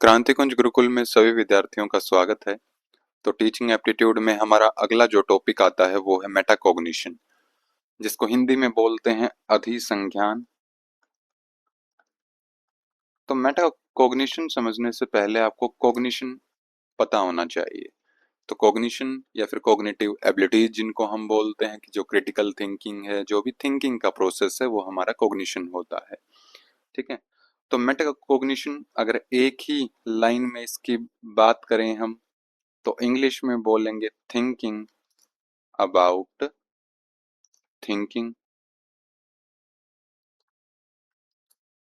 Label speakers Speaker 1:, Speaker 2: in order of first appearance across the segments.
Speaker 1: क्रांतिकुंज गुरुकुल में सभी विद्यार्थियों का स्वागत है। तो टीचिंग एप्टीट्यूड में हमारा अगला जो टॉपिक आता है वो है मेटाकॉग्निशन, जिसको हिंदी में बोलते हैं अधिसंज्ञान। तो मेटाकॉग्निशन समझने से पहले आपको कॉग्निशन पता होना चाहिए। तो कॉग्निशन या फिर कॉग्निटिव एबिलिटीज जिनको हम बोलते हैं कि जो क्रिटिकल थिंकिंग है, जो भी थिंकिंग का प्रोसेस है वो हमारा कॉग्निशन होता है। ठीक है। तो मेटाकॉग्निशन अगर एक ही लाइन में इसकी बात करें हम, तो इंग्लिश में बोलेंगे थिंकिंग अबाउट थिंकिंग।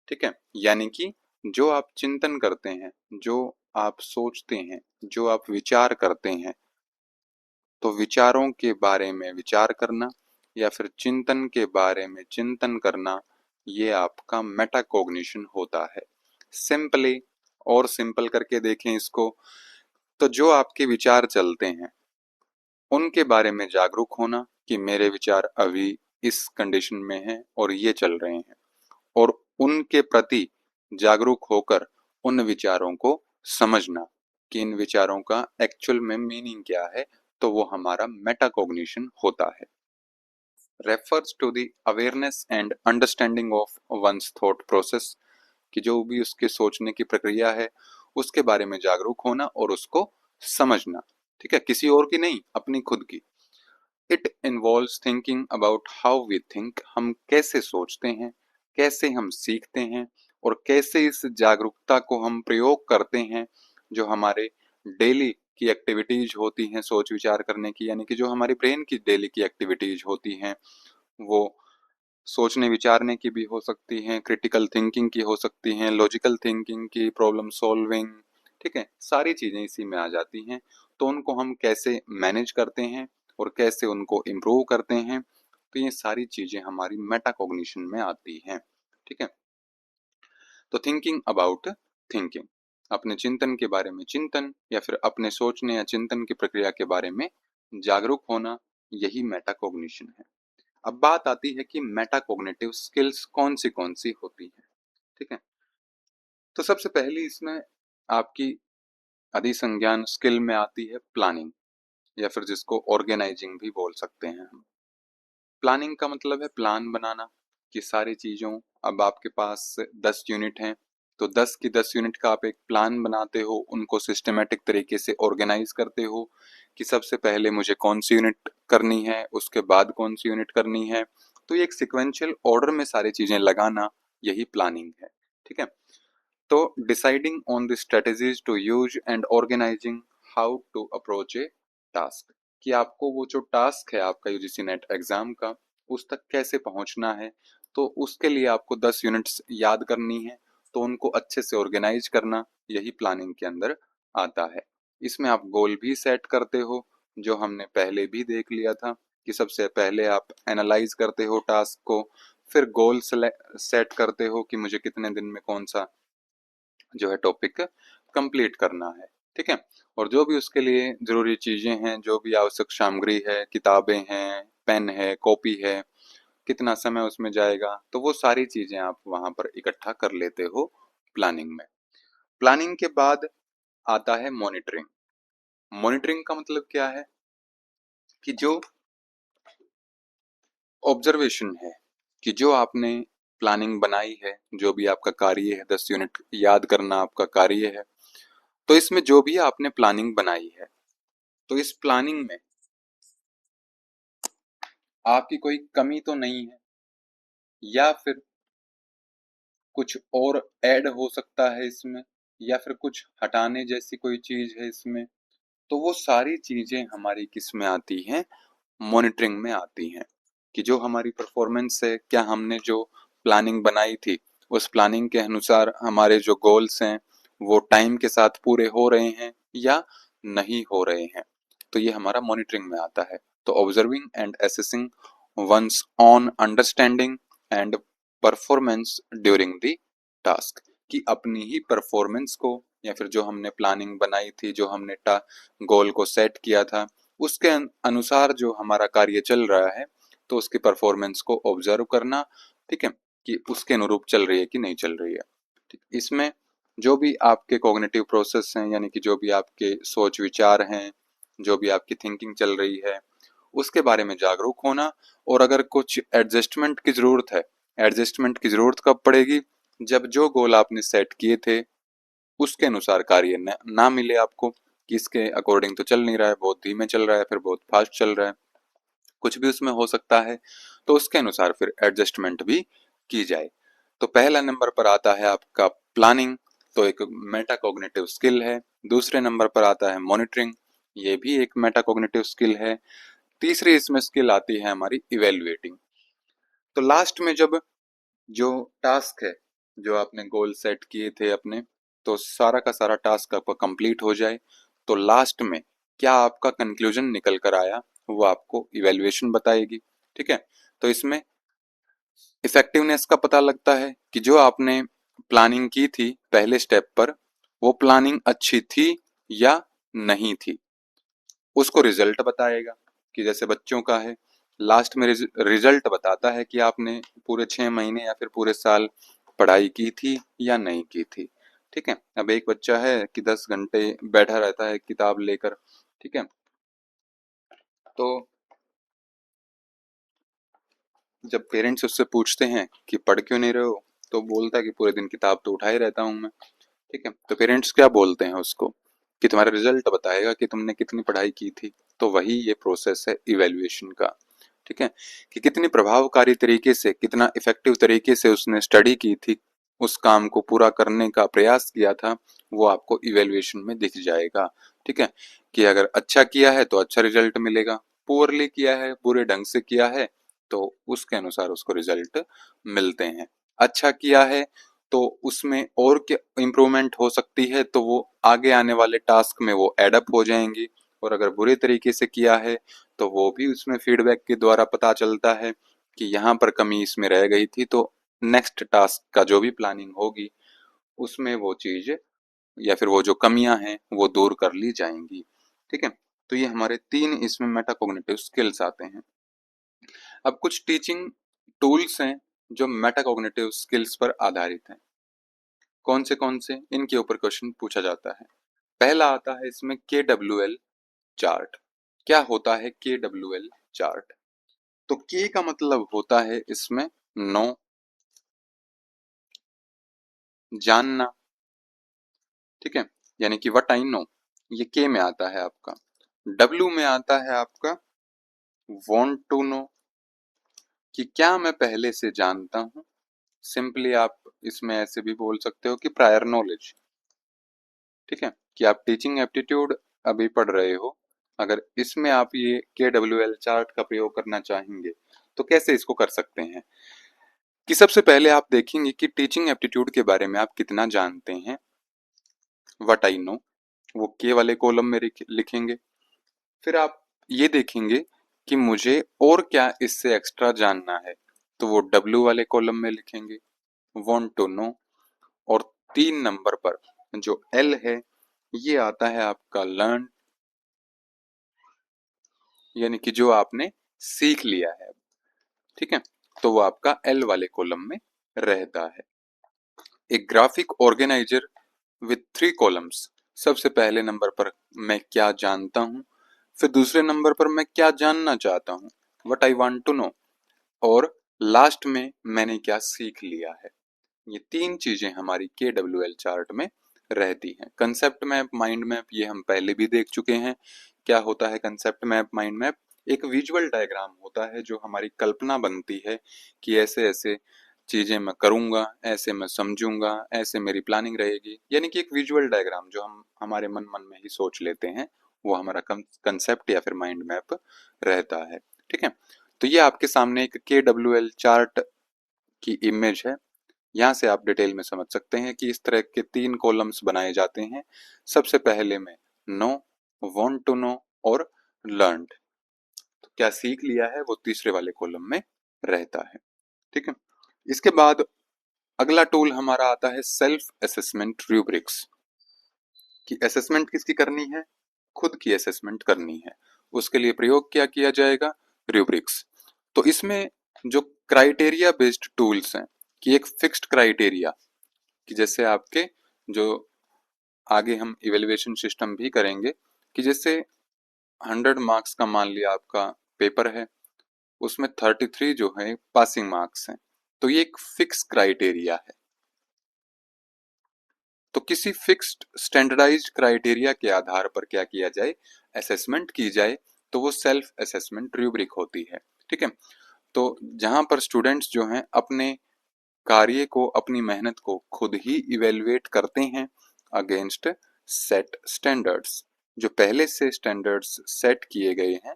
Speaker 1: ठीक है। यानी कि जो आप चिंतन करते हैं, जो आप सोचते हैं, जो आप विचार करते हैं, तो विचारों के बारे में विचार करना या फिर चिंतन के बारे में चिंतन करना, ये आपका मेटाकॉग्निशन होता है। सिंपली और सिंपल करके देखें इसको, तो जो आपके विचार चलते हैं उनके बारे में जागरूक होना कि मेरे विचार अभी इस कंडीशन में हैं और ये चल रहे हैं, और उनके प्रति जागरूक होकर उन विचारों को समझना कि इन विचारों का एक्चुअल में मीनिंग क्या है, तो वो हमारा मेटाकॉग्निशन होता है। Refers to the awareness and understanding of one's thought process, कि जो भी उसके सोचने की प्रक्रिया है उसके बारे में जागरूक होना और उसको समझना। ठीक है, किसी और की नहीं, अपनी खुद की। It involves thinking about how we think, हम कैसे सोचते हैं, कैसे हम सीखते हैं, और कैसे इस जागरूकता को हम प्रयोग करते हैं जो हमारे डेली की एक्टिविटीज होती हैं सोच विचार करने की, यानी कि जो हमारी ब्रेन की डेली की एक्टिविटीज होती हैं वो सोचने विचारने की भी हो सकती हैं, क्रिटिकल थिंकिंग की हो सकती हैं, लॉजिकल थिंकिंग की, प्रॉब्लम सॉल्विंग। ठीक है, सारी चीजें इसी में आ जाती हैं। तो उनको हम कैसे मैनेज करते हैं और कैसे उनको इम्प्रूव करते हैं, तो ये सारी चीजें हमारी मेटाकॉग्निशन में आती हैं। ठीक है। तो थिंकिंग अबाउट थिंकिंग, अपने चिंतन के बारे में चिंतन या फिर अपने सोचने या चिंतन की प्रक्रिया के बारे में जागरूक होना, यही मेटाकॉग्निशन है। अब बात आती है कि मेटाकॉग्निटिव स्किल्स कौन सी होती हैं। ठीक है। तो सबसे पहली इसमें आपकी अधिसंज्ञान स्किल में आती है प्लानिंग, या फिर जिसको ऑर्गेनाइजिंग भी बोल सकते हैं हम। प्लानिंग का मतलब है प्लान बनाना, कि सारी चीजों, अब आपके पास 10 यूनिट हैं तो 10 की 10 यूनिट का आप एक प्लान बनाते हो, उनको सिस्टमेटिक तरीके से ऑर्गेनाइज करते हो कि सबसे पहले मुझे कौन सी यूनिट करनी है, उसके बाद कौन सी यूनिट करनी है। तो ये एक सिक्वेंशियल ऑर्डर में सारी चीजें लगाना, यही प्लानिंग है। ठीक है। तो deciding on the strategies to use and organizing how to approach a task, कि आपको वो जो टास्क है आपका यूजीसी नेट एग्जाम का, उस तक कैसे पहुंचना है। तो उसके लिए आपको 10 यूनिट्स याद करनी है, तो उनको अच्छे से ऑर्गेनाइज करना, यही प्लानिंग के अंदर आता है। इसमें आप गोल भी सेट करते हो, जो हमने पहले भी देख लिया था कि सबसे पहले आप एनालाइज करते हो टास्क को, फिर गोल सेट करते हो कि मुझे कितने दिन में कौन सा जो है टॉपिक कंप्लीट करना है। ठीक है। और जो भी उसके लिए जरूरी चीजें हैं, जो भी आवश्यक सामग्री है, किताबें हैं, पेन है, कॉपी है, कितना समय उसमें जाएगा, तो वो सारी चीजें आप वहां पर इकट्ठा कर लेते हो प्लानिंग में। प्लानिंग के बाद आता है मॉनिटरिंग। मॉनिटरिंग का मतलब क्या है कि जो ऑब्जर्वेशन है, कि जो आपने प्लानिंग बनाई है, जो भी आपका कार्य है, 10 यूनिट याद करना आपका कार्य है, तो इसमें जो भी आपने प्लानिंग बनाई है, तो इस प्लानिंग में आपकी कोई कमी तो नहीं है, या फिर कुछ और ऐड हो सकता है इसमें, या फिर कुछ हटाने जैसी कोई चीज है इसमें, तो वो सारी चीजें हमारी किस में आती हैं, मॉनिटरिंग में आती हैं। कि जो हमारी परफॉर्मेंस है, क्या हमने जो प्लानिंग बनाई थी उस प्लानिंग के अनुसार हमारे जो गोल्स हैं वो टाइम के साथ पूरे हो रहे हैं या नहीं हो रहे हैं, तो ये हमारा मॉनिटरिंग में आता है। तो observing and assessing one's own understanding and performance during the task, कि अपनी ही परफॉर्मेंस को या फिर जो हमने प्लानिंग बनाई थी, जो हमने गोल को सेट किया था, उसके अनुसार जो हमारा कार्य चल रहा है, तो उसकी परफॉर्मेंस को ऑब्जर्व करना। ठीक है, कि उसके अनुरूप चल रही है कि नहीं चल रही है। ठीक, इसमें जो भी आपके कॉग्निटिव प्रोसेस हैं, यानी कि जो भी आपके सोच विचार हैं, जो भी आपकी थिंकिंग चल रही है, उसके बारे में जागरूक होना। और अगर कुछ एडजस्टमेंट की ज़रूरत है, एडजस्टमेंट की ज़रूरत कब पड़ेगी? जब जो गोल आपने सेट किए थे उसके अनुसार कार्य ना मिले आपको, कि इसके अकॉर्डिंग तो चल नहीं रहा है, बहुत धीमे चल रहा है, फिर बहुत फास्ट चल रहा है, कुछ भी उसमें हो सकता है, तो उसके अनुसार फिर एडजस्टमेंट भी की जाए। तो पहला नंबर पर आता है आपका प्लानिंग, तो एक मेटाकॉग्निटिव स्किल है। दूसरे नंबर पर आता है मॉनिटरिंग, ये भी एक मेटाकॉग्निटिव स्किल है। तीसरी इसमें स्किल आती है हमारी इवेल्युएटिंग। तो लास्ट में जब जो टास्क है, जो आपने गोल सेट किए थे अपने, तो सारा का सारा टास्क आपका कंप्लीट हो जाए, तो लास्ट में क्या आपका कंक्लूजन निकल कर आया, वो आपको इवेल्युएशन बताएगी। ठीक है, तो इसमें इफेक्टिवनेस का पता लगता है कि जो आपने प्लानिंग की थी पहले स्टेप पर, वो प्लानिंग अच्छी थी या नहीं थी, उसको रिजल्ट बताएगा। कि जैसे बच्चों का है, लास्ट में रिजल्ट बताता है कि आपने पूरे 6 महीने या फिर पूरे साल पढ़ाई की थी या नहीं की थी। ठीक है, अब एक बच्चा है कि 10 घंटे बैठा रहता है किताब लेकर। ठीक है, तो जब पेरेंट्स उससे पूछते हैं कि पढ़ क्यों नहीं रहे हो, तो बोलता है कि पूरे दिन किताब तो उठाए रहता हूँ मैं। ठीक है, तो पेरेंट्स क्या बोलते हैं उसको, कि तुम्हारा रिजल्ट बताएगा कि तुमने कितनी पढ़ाई की थी। तो वही ये प्रोसेस है इवेल्युएशन का। ठीक है, कि कितनी प्रभावकारी तरीके से, कितना इफेक्टिव तरीके से उसने स्टडी की थी, उस काम को पूरा करने का प्रयास किया था, वो आपको इवेल्युएशन में दिख जाएगा। ठीक है, कि अगर अच्छा किया है तो अच्छा रिजल्ट मिलेगा, पुअरली किया है, बुरे ढंग से किया है, तो उसके अनुसार उसको रिजल्ट मिलते हैं। अच्छा किया है तो उसमें और क्या इम्प्रूवमेंट हो सकती है, तो वो आगे आने वाले टास्क में वो एडअप हो जाएंगी। और अगर बुरे तरीके से किया है तो वो भी उसमें फीडबैक के द्वारा पता चलता है कि यहाँ पर कमी इसमें रह गई थी, तो नेक्स्ट टास्क का जो भी प्लानिंग होगी उसमें वो चीज या फिर वो जो कमियां हैं वो दूर कर ली जाएंगी। ठीक है, तो ये हमारे 3 इसमें मेटाकॉग्निटिव स्किल्स आते हैं। अब कुछ टीचिंग टूल्स हैं जो मेटाकॉग्निटिव स्किल्स पर आधारित हैं। कौन से इनके ऊपर क्वेश्चन पूछा जाता है। पहला आता है इसमें KWL चार्ट। क्या होता है KWL चार्ट? तो के का मतलब होता है इसमें नो, जानना। ठीक है, यानी कि व्हाट आई नो, ये के में आता है आपका। डब्ल्यू में आता है आपका वांट टू नो, कि क्या मैं पहले से जानता हूं। सिंपली आप इसमें ऐसे भी बोल सकते हो कि प्रायर नॉलेज। ठीक है, कि आप टीचिंग एप्टीट्यूड अभी पढ़ रहे हो, अगर इसमें आप ये KWL चार्ट का प्रयोग करना चाहेंगे तो कैसे इसको कर सकते हैं। कि सबसे पहले आप देखेंगे कि टीचिंग एप्टीट्यूड के बारे में आप कितना जानते हैं, व्हाट आई नो, वो के वाले कॉलम में लिखेंगे। फिर आप ये देखेंगे कि मुझे और क्या इससे एक्स्ट्रा जानना है, तो वो डब्ल्यू वाले कॉलम में लिखेंगे, वांट टू नो। और 3 नंबर पर जो एल है, ये आता है आपका लर्न, यानी कि जो आपने सीख लिया है। ठीक है, तो वो आपका एल वाले कॉलम में रहता है। एक ग्राफिक ऑर्गेनाइजर विथ 3 कॉलम्स। सबसे पहले नंबर पर मैं क्या जानता हूँ, फिर दूसरे नंबर पर मैं क्या जानना चाहता हूँ, what I want to know, और लास्ट में मैंने क्या सीख लिया है। ये 3 चीजें हमारी KWL चार्ट में रहती हैं। कंसेप्ट मैप, माइंड मैप, ये हम पहले भी देख चुके हैं। क्या होता है कंसेप्ट मैप, माइंड मैप? एक विजुअल डायग्राम होता है जो हमारी कल्पना बनती है कि ऐसे ऐसे चीजें मैं करूंगा, ऐसे मैं समझूंगा, ऐसे मेरी प्लानिंग रहेगी। यानी कि एक विजुअल डायग्राम जो हम हमारे मन मन में ही सोच लेते हैं, वो हमारा कंसेप्ट या फिर माइंड मैप रहता है। ठीक है, तो ये आपके सामने एक KWL चार्ट की इमेज है। यहाँ से आप डिटेल में समझ सकते हैं कि इस तरह के 3 कॉलम्स बनाए जाते हैं। सबसे पहले में नो, वांट टू नो और लर्नड। तो क्या सीख लिया है वो तीसरे वाले कॉलम में रहता है। ठीक है, इसके बाद अगला टूल हमारा आता है सेल्फ असेसमेंट रूब्रिक्स। कि असेसमेंट किसकी करनी है? खुद की असेसमेंट करनी है। उसके लिए प्रयोग क्या किया जाएगा? रूब्रिक्स। तो इसमें जो क्राइटेरिया बेस्ड टूल्स हैं, कि एक फिक्स्ड क्राइटेरिया, कि जैसे आपके जो आगे हम इवेल्युएशन सिस्टम भी करेंगे, कि जैसे 100 मार्क्स का मान लिया आपका पेपर है, उसमें 33 जो है पासिंग मार्क्स हैं, तो ये एक फिक्स क्राइटेरिया है। तो किसी फिक्स्ड स्टैंडर्डाइज्ड क्राइटेरिया के आधार पर क्या किया जाए, असेसमेंट की जाए, तो वो सेल्फ असेसमेंट रूब्रिक होती है। ठीक है, तो जहां पर स्टूडेंट्स जो हैं अपने कार्य को, अपनी मेहनत को खुद ही इवेलुएट करते हैं अगेंस्ट सेट स्टैंडर्ड्स, जो पहले से स्टैंडर्ड्स सेट किए गए हैं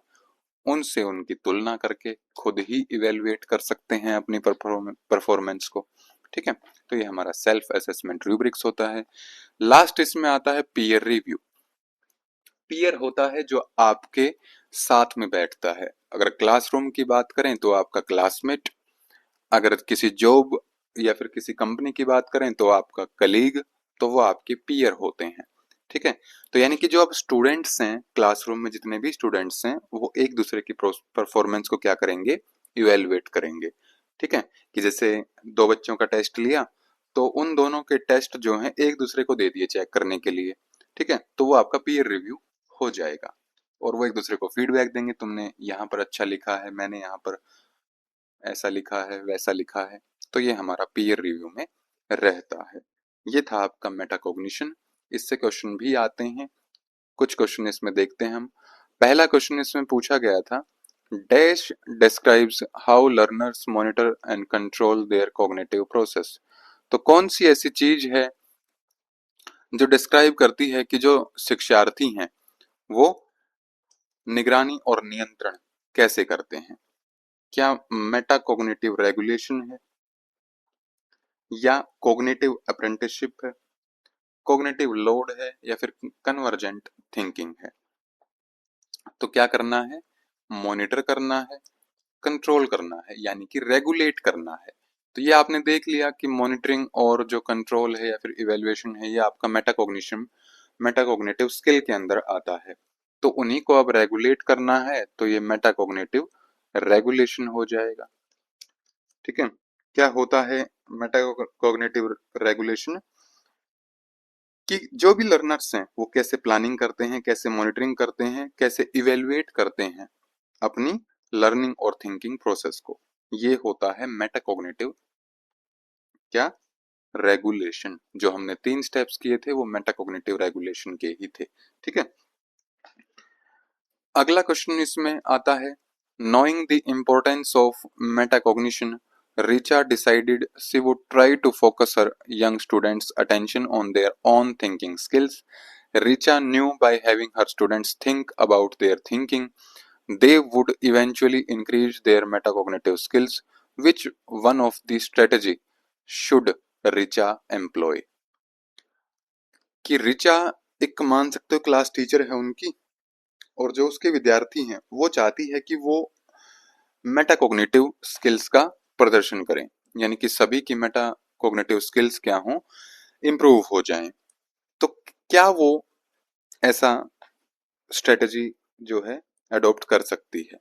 Speaker 1: उनसे उनकी तुलना करके खुद ही इवेलुएट कर सकते हैं अपनी परफॉर्मेंस को। ठीक है, तो ये हमारा सेल्फ असेसमेंट रूब्रिक्स होता है। लास्ट इसमें आता है पीयर रिव्यू। पीयर होता है जो आपके साथ में बैठता है। अगर क्लासरूम की बात करें तो आपका क्लासमेट, अगर किसी जॉब या फिर किसी कंपनी की बात करें तो आपका कलीग, तो वो आपके पीयर होते हैं। ठीक है, तो यानी कि जो अब स्टूडेंट्स हैं क्लासरूम में, जितने भी स्टूडेंट्स हैं वो एक दूसरे की परफॉर्मेंस को क्या करेंगे, इवेलुएट करेंगे। ठीक है, कि जैसे दो बच्चों का टेस्ट लिया, तो उन दोनों के टेस्ट जो हैं एक दूसरे को दे दिए चेक करने के लिए। ठीक है, तो वो आपका पीयर रिव्यू हो जाएगा और वो एक दूसरे को फीडबैक देंगे, तुमने यहाँ पर अच्छा लिखा है, मैंने यहाँ पर ऐसा लिखा है, वैसा लिखा है। तो ये हमारा पीयर रिव्यू में रहता है। ये था आपका मेटाकॉग्निशन। इससे क्वेश्चन भी आते हैं, कुछ क्वेश्चन इसमें देखते हैं हम। पहला क्वेश्चन इसमें पूछा गया था, dash describes how learners monitor and control their cognitive process. तो कौन सी ऐसी चीज है जो डिस्क्राइब करती है कि जो शिक्षार्थी हैं वो निगरानी और नियंत्रण कैसे करते हैं। क्या मेटाकॉग्निटिव रेगुलेशन है, या कॉग्निटिव अप्रेंटिसशिप है, कॉग्निटिव लोड है, या फिर कन्वर्जेंट थिंकिंग है। तो क्या करना है, मॉनिटर करना है, कंट्रोल करना है, यानी कि रेगुलेट करना है। तो ये आपने देख लिया कि मॉनिटरिंग और जो कंट्रोल है या फिर इवेल्युएशन है, ये आपका मेटाकॉग्निशन, मेटाकॉग्निटिव स्किल के अंदर आता है। तो उन्हीं को अब रेगुलेट करना है, तो ये मेटाकॉग्निटिव रेगुलेशन हो जाएगा। ठीक है, क्या होता है मेटाकॉग्निटिव रेगुलेशन, कि जो भी लर्नर्स हैं वो कैसे प्लानिंग करते हैं, कैसे मॉनिटरिंग करते हैं, कैसे इवेलुएट करते हैं अपनी लर्निंग और थिंकिंग प्रोसेस को। ये होता है मेटाकॉग्निटिव क्या, रेगुलेशन। जो हमने 3 स्टेप्स किए थे वो मेटाकॉग्निटिव रेगुलेशन के ही थे। ठीक है, अगला क्वेश्चन इसमें आता है, knowing the importance of metacognition, Richa decided she would try to focus her young students attention on their own thinking skills. Richa knew by having her students think about their thinking, they would eventually increase their metacognitive skills. Which one of these strategy should Richa employ? कि रिचा एक मान सकते हो class teacher है उनकी, और जो उसके विद्यार्थी हैं वो चाहती है कि वो मेटाकॉग्निटिव स्किल्स का प्रदर्शन करें, यानी कि सभी की मेटाकॉग्निटिव स्किल्स क्या हों, इम्प्रूव हो जाएं। तो क्या वो ऐसा स्ट्रेटजी जो है अडॉप्ट कर सकती है?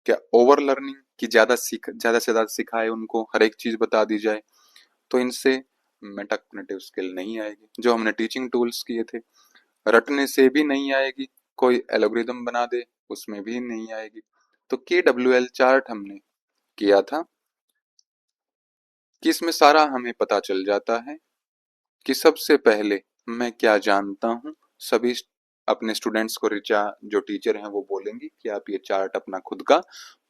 Speaker 1: क्या ओवर लर्निंग की ज्यादा से ज्यादा सिखाए, उनको हर एक चीज बता दी जाए, तो इनसे मेटाकॉग्निटिव स्किल नहीं आएगी। जो हमने टीचिंग टूल्स किए थे, रटने से भी नहीं आएगी, कोई एल्गोरिदम बना दे उसमें भी नहीं आएगी। तो KWL चार्ट हमने किया था कि इसमें सारा हमें पता चल जाता है कि सबसे पहले मैं क्या जानता हूँ। सभी अपने स्टूडेंट्स को, रिचा जो टीचर हैं वो बोलेंगी कि आप ये चार्ट अपना खुद का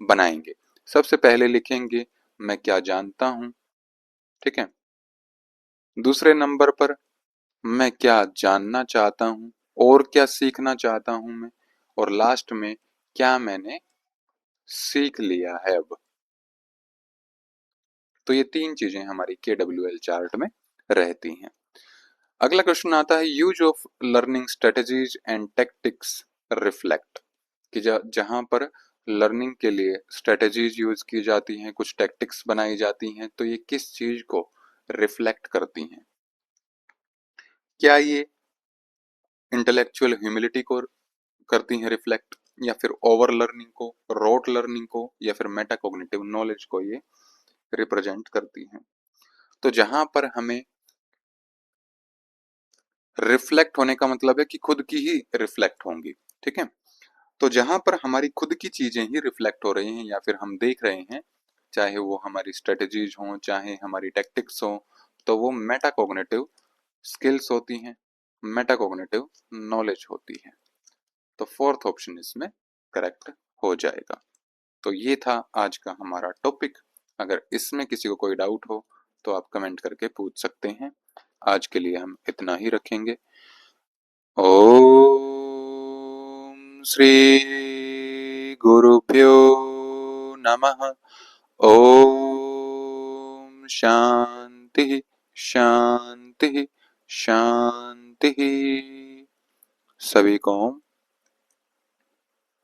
Speaker 1: बनाएंगे। सबसे पहले लिखेंगे मैं क्या जानता हूँ। ठीक है, दूसरे नंबर पर मैं क्या जानना चाहता हूँ और क्या सीखना चाहता हूँ मैं, और लास्ट में क्या मैंने सीख लिया है अब। तो ये 3 चीजें हमारी KWL चार्ट में रहती हैं। अगला क्वेश्चन आता है, use of learning strategies and tactics reflect, कि जहां पर लर्निंग के लिए स्ट्रेटजीज यूज की जाती हैं, कुछ टेक्टिक्स बनाई जाती हैं, तो ये किस चीज को रिफ्लेक्ट करती हैं? क्या ये इंटेलेक्चुअल ह्यूमिलिटी को करती हैं रिफ्लेक्ट, या फिर ओवर लर्निंग को, रोट लर्निंग को, या फिर मेटाकॉग्निटिव नॉलेज को ये रिप्रेजेंट करती हैं? तो जहां पर हमें रिफ्लेक्ट होने का मतलब है कि खुद की ही रिफ्लेक्ट होंगी, ठीक है। तो जहां पर हमारी खुद की चीजें ही रिफ्लेक्ट हो रही हैं या फिर हम देख रहे हैं, चाहे वो हमारी स्ट्रेटजीज हों, चाहे हमारी टैक्टिक्स हों, तो वो मेटाकॉग्निटिव स्किल्स होती हैं, मेटाकॉग्निटिव नॉलेज होती है। तो फोर्थ ऑप्शन इसमें करेक्ट हो जाएगा। तो ये था आज का हमारा टॉपिक। अगर इसमें किसी को कोई डाउट हो तो आप कमेंट करके पूछ सकते हैं। आज के लिए हम इतना ही रखेंगे। ओम श्री गुरुभ्यो नमः। ओम शांति शांति शांति। सभी को ओम